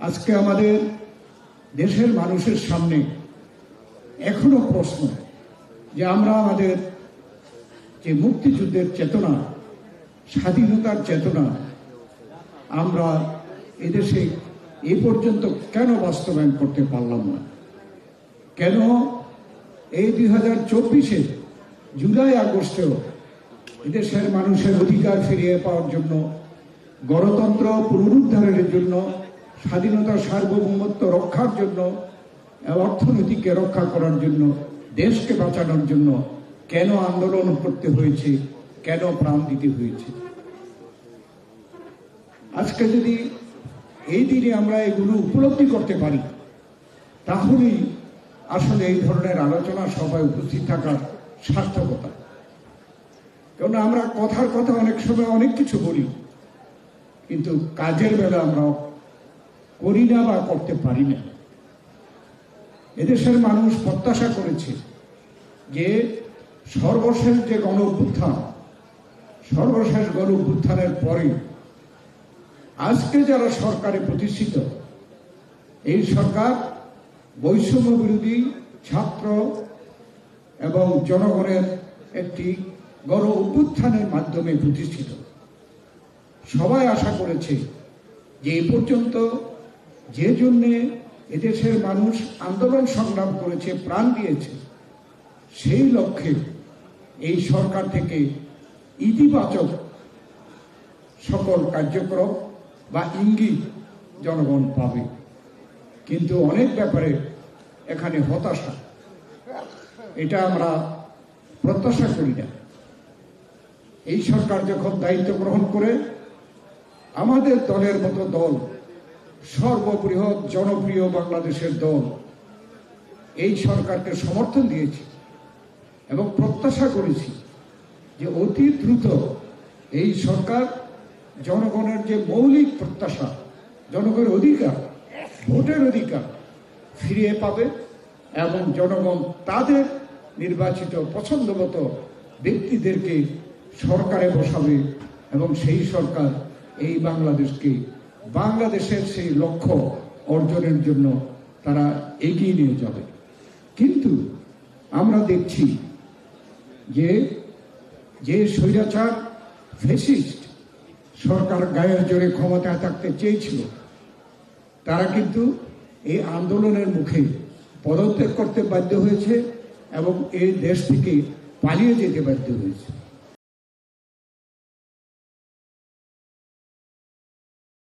আজকে আমাদের দেশের মানুষের সামনে এখনো প্রশ্ন যে আমরা আমাদের যে মুক্তিযুদ্ধের চেতনা, স্বাধীনতার চেতনা আমরা এদেশে এ পর্যন্ত কেন বাস্তবায়ন করতে পারলাম না? কেন এই 2024-এ জুলাই আগস্টেও এদেশের মানুষের অধিকার ফিরিয়ে পাওয়ার জন্য, গণতন্ত্র পুনরুদ্ধারের জন্য, স্বাধীনতা সার্বভৌমত্ব রক্ষার জন্য, অর্থনীতিকে রক্ষা করার জন্য, দেশকে বাঁচানোর জন্য কেন আন্দোলন করতে হয়েছে, কেন প্রাণ দিতে হয়েছে? আজকে যদি এই দিনে আমরা এগুলো উপলব্ধি করতে পারি, তাহলেই আসলে এই ধরনের আলোচনা সভায় উপস্থিত থাকার সার্থকতা। কারণ আমরা কথার কথা অনেক সময় অনেক কিছু বলি, কিন্তু কাজের বেলা আমরা করি না বা করতে পারি না। এদেশের মানুষ প্রত্যাশা করেছে যে সর্বশেষ যে গণ অভ্যুত্থান, সর্বশেষ গণ অভ্যুত্থানের পরে আজকে যারা সরকারে প্রতিষ্ঠিত, এই সরকার বৈষম্য বিরোধী ছাত্র এবং জনগণের একটি গণ অভ্যুত্থানের মাধ্যমে প্রতিষ্ঠিত। সবাই আশা করেছে যে এ পর্যন্ত যে জন্যে এদেশের মানুষ আন্দোলন সংগ্রাম করেছে, প্রাণ দিয়েছে, সেই লক্ষ্যে এই সরকার থেকে ইতিবাচক সকল কার্যক্রম বা ইঙ্গিত জনগণ পাবে। কিন্তু অনেক ব্যাপারে এখানে হতাশা, এটা আমরা প্রত্যাশা করি না। এই সরকার যখন দায়িত্ব গ্রহণ করে, আমাদের দলের মতো দল, সর্ববৃহৎ জনপ্রিয় বাংলাদেশের দল, এই সরকারকে সমর্থন দিয়েছি এবং প্রত্যাশা করেছি যে অতি দ্রুত এই সরকার জনগণের যে মৌলিক প্রত্যাশা, জনগণের অধিকার, ভোটের অধিকার ফিরিয়ে পাবে এবং জনগণ তাদের নির্বাচিত পছন্দমতো ব্যক্তিদেরকে সরকারে বসাবে এবং সেই সরকার এই বাংলাদেশের সেই লক্ষ্য অর্জনের জন্য তারা এগিয়ে নিয়ে যাবে। কিন্তু আমরা দেখছি যে স্বৈরাচার ফ্যাসিস্ট সরকার গায়ের জোরে ক্ষমতায় থাকতে চেয়েছিল, তারা কিন্তু এই আন্দোলনের মুখে পদত্যাগ করতে বাধ্য হয়েছে এবং এই দেশ থেকে পালিয়ে যেতে বাধ্য হয়েছে।